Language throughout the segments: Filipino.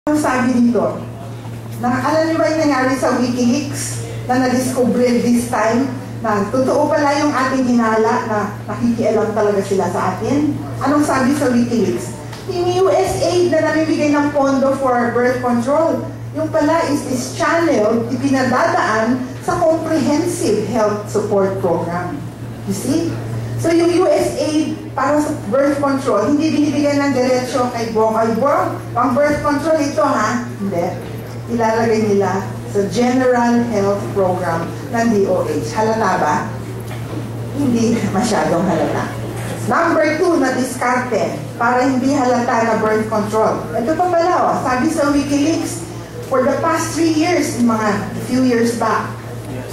Ang sabi dito, alam niyo ba yung nangyari sa WikiLeaks na na-discover this time na totoo pala yung ating hinala na nakikialam talaga sila sa atin? Anong sabi sa WikiLeaks? Yung USAID na namimigay ng pondo for birth control, yung pala is channel, ipinadadaan sa comprehensive health support program. You see? So yung USAID para sa birth control, hindi binibigyan ng diretsyo kay Bong. Ang birth control ito ha, hindi. Ilalagay nila sa General Health Program ng DOH. Halata ba? Hindi masyadong halata. Number 2 na diskarte para hindi halata na birth control. Ito pa pala, sabi sa WikiLeaks, for the past 3 years, mga few years back,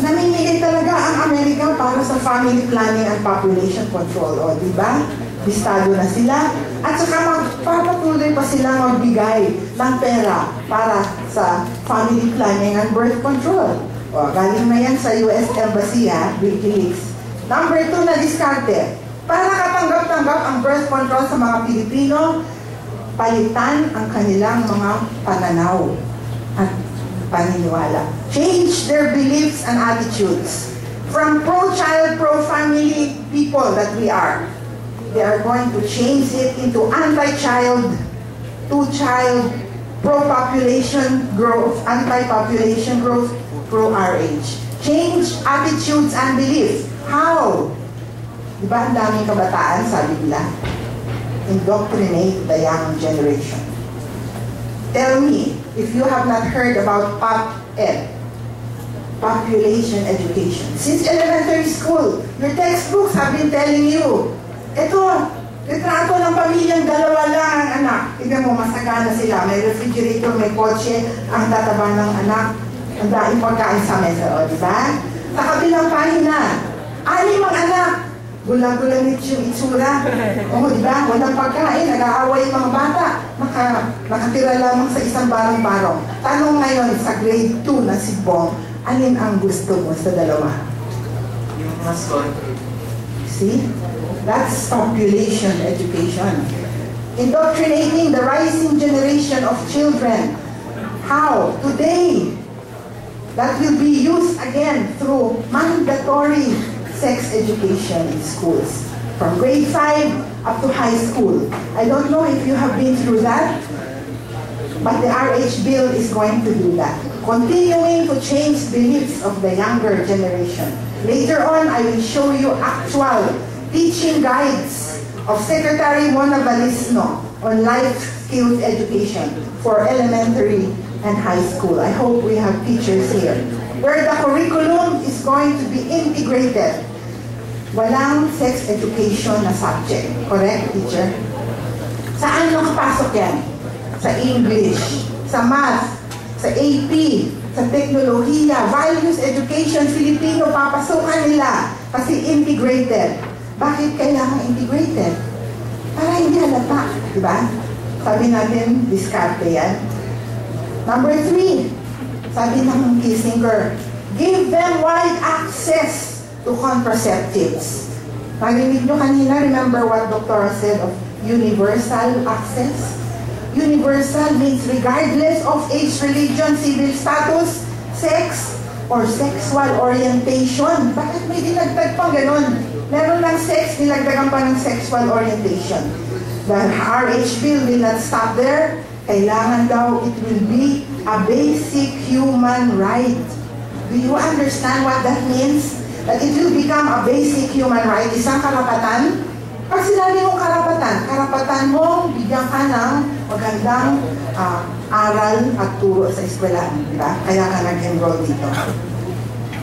namimigay talaga ang Amerika para sa family planning and population control. O, di ba? Bistado na sila. At saka magpapatuloy pa sila magbigay ng pera para sa family planning and birth control. O, galing na yan sa US Embassy, ha? WikiLeaks. Number 2 na diskarte. Para katanggap-tanggap ang birth control sa mga Pilipino, palitan ang kanilang mga pananaw at paniniwala. Change their beliefs and attitudes. From pro-child, pro-family people that we are, they are going to change it into anti-child, to-child, pro-population growth, anti-population growth, pro-RH. Change attitudes and beliefs. How? Diba ang daming kabataan, sabi nila? Indoctrinate the young generation. Tell me, if you have not heard about PopEd, population education. Since elementary school, your textbooks have been telling you, ito, retrato ng pamilyang dalawa lang ang anak. Tignan mo, masagana sila. May refrigerator, may kotse, ang tataba ng anak, ang daing pagkain sa mesa. O, diba? Sa kabilang pahina, 6 ang anak. Gulang-gulang yung itsura. O, diba? Walang pagkain, nag-aaway yung mga bata. Nakatira lamang sa isang barong-barong. Tanong ngayon, sa grade 2 na si Bong, alin ang gusto mo sa dalawa? Yung mas control. See? That's population education. Indoctrinating the rising generation of children. How? Today, that will be used again through mandatory sex education in schools. From grade 5 up to high school. I don't know if you have been through that, but the RH bill is going to do that. Continuing to change beliefs of the younger generation. Later on, I will show you actual teaching guides of Secretary Mona Balisno on life skills education for elementary and high school. I hope we have teachers here. Where the curriculum is going to be integrated. Walang sex education na subject. Correct, teacher? Saan nakapasok yan? Sa English, sa math, sa AP, sa teknolohiya, values education, Filipino, papasukan nila kasi integrated. Bakit kailangan integrated? Para hindi halata, di ba? Sabi natin, diskarte yan. Number 3, sabi ng Kissinger, give them wide access to contraceptives. Narinig nyo kanina, remember what Dr. said of universal access? Universal means regardless of age, religion, civil status, sex, or sexual orientation. Bakit may dinagdag pang ganon? Meron lang sex, nilagdagan pa ng sexual orientation. The RH bill will not stop there. Kailangan daw, it will be a basic human right. Do you understand what that means? That it will become a basic human right, isang karapatan. Pag sinabi mong karapatan mo, bigyan ka ng magandang aral at turo sa eskwelahan, di ba? Kaya ka nag-enroll dito.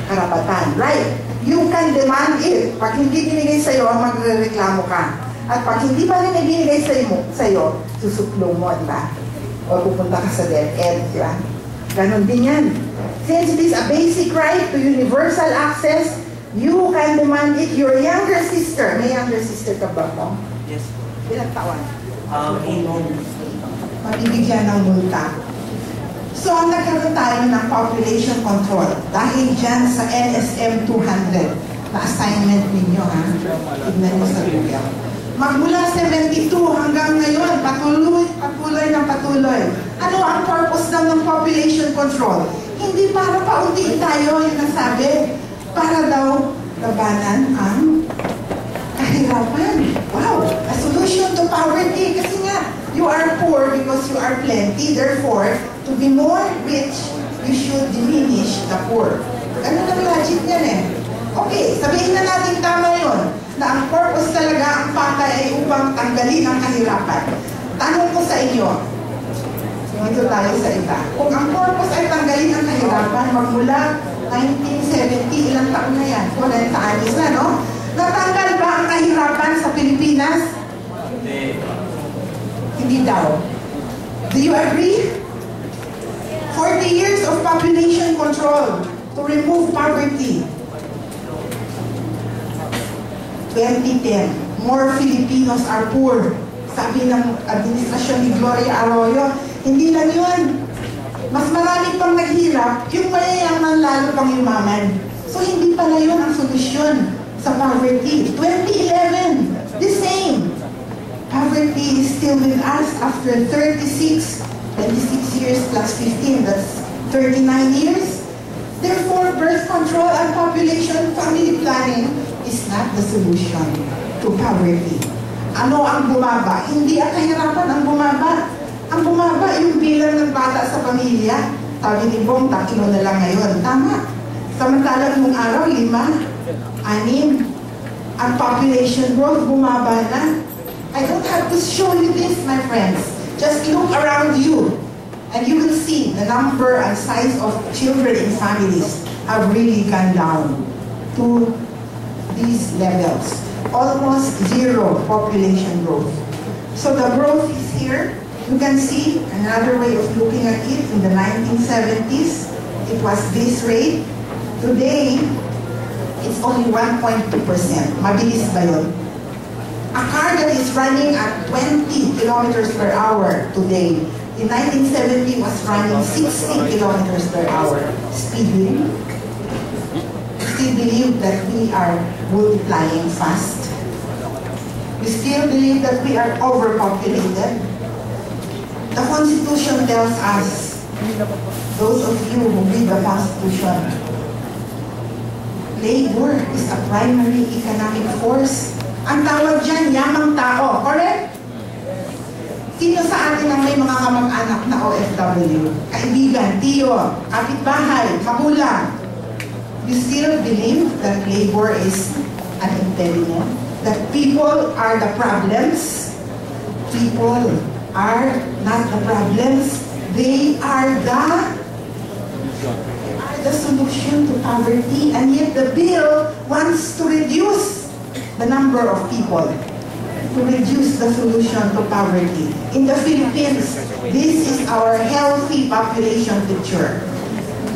Karapatan, right? You can demand it. Pag hindi binigay sa'yo, magre-reklamo ka. At pag hindi pa rin ibinigay sa'yo, susuplong mo, di ba? O pupunta ka sa DepEd, di ba? Ganon din yan. Since it is a basic right to universal access, you can demand it. Your younger sister, may younger sister ka ba mo? Yes. Ilang taon? 18. Mabibigyan ng multa. So, nagkaroon tayo ng population control dahil dyan sa NSM 200 na assignment ninyo, ha? Tignan mo sa Google. Magmula 72 hanggang ngayon, patuloy ng patuloy. Ano ang purpose population control? Hindi para pauntiin tayo, yung nasabi. Para daw labanan ang kahirapan. Wow! A solution to poverty. Kasi nga, you are poor because you are plenty. Therefore, to be more rich, you should diminish the poor. Ganun ang logic niyan eh. Okay, sabihin na natin tama yun, na ang purpose talaga, ang pakay ay upang tanggalin ang kahirapan. Tanong ko sa inyo, dito tayo sa iba. Kung ang purpose ay tanggalin ang kahirapan, magmula 1970, ilang taon na yan? 40 anos na, no? Natanggal ba ang kahirapan sa Pilipinas? Hindi. Hindi daw. Do you agree? 40 years of population control to remove poverty. 2010, more Filipinos are poor. Sabi ng administrasyon ni Gloria Arroyo, hindi lang yun. Mas marami pang naghirap, yung mayayaman lalo pang yumaman. So hindi pala yun ang solusyon sa poverty. 2011, the same. Poverty is still with us after 26 years plus 15, that's 39 years. Therefore, birth control and population family planning is not the solution to poverty. Ano ang bumaba? Hindi ang kahirapan ang bumaba. Ang bumaba yung bilang ng bata sa pamilya. Sabi ni Bong, 3 na lang ngayon. Tama. Samantalang nung araw, 5, 6. Ang population growth bumaba na. I don't have to show you this, my friends. Just look around you. And you will see the number and size of children in families have really gone down to these levels. Almost 0 population growth. So the growth is here. You can see another way of looking at it. In the 1970s, it was this rate. Today, it's only 1.2%. Mabilis ba yun? A car that is running at 20 kilometers per hour today, in 1970 was running 60 kilometers per hour. Speed limit. Still believe that we are multiplying fast. We still believe that we are overpopulated. The Constitution tells us, those of you who read the Constitution, labor is a primary economic force. Ang tawag dyan, yamang tao. Correct? Sino sa atin ang may mga kamag-anak na OFW? Kaibigan, tiyo, kapitbahay, magulang. You still believe that labor is an impediment? That people are the problems? People are not the problems. They are the solution to poverty. And yet the bill wants to reduce the number of people, to reduce the solution to poverty. In the Philippines, this is our healthy population picture.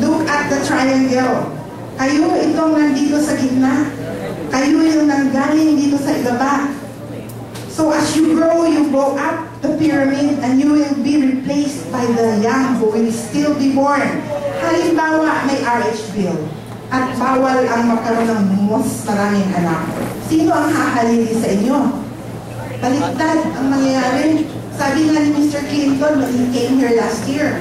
Look at the triangle. Kayo itong nandito sa gitna. Kayo yung nanggaling dito sa ibaba. So as you grow, you go up the pyramid and you will be replaced by the young who will still be born. Halimbawa, may RH bill at bawal ang magkaroon ng mas maraming anak. Sino ang hahalili sa inyo? Baliktad ang mangyayari. Sabi nga ni Mr. Clinton when he came here last year,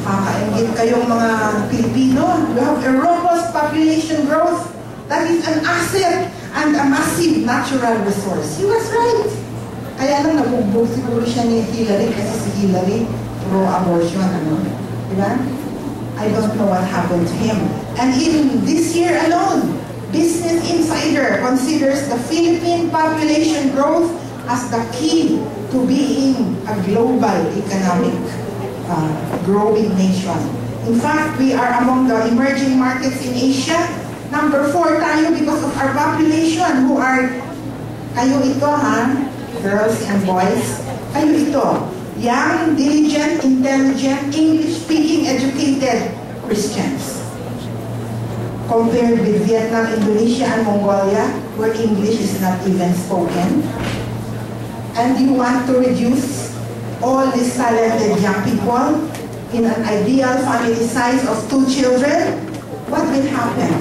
nakakaingit kayong mga Pilipino. You have a robust population growth that is an asset and a massive natural resource. He was right. Kaya lang nabugbog siguro siya ni Hillary kasi si Hillary pro-abortion. Diba? I don't know what happened to him. And even this year alone, Business Insider considers the Philippine population growth as the key to being a global economic growing nation. In fact, we are among the emerging markets in Asia. Number 4 tayo because of our population who are, kayo ito girls and boys, kayo ito, young, diligent, intelligent, English-speaking, educated Christians. Compared with Vietnam, Indonesia, and Mongolia, where English is not even spoken. And you want to reduce all these talented young people in an ideal family size of 2 children? What will happen?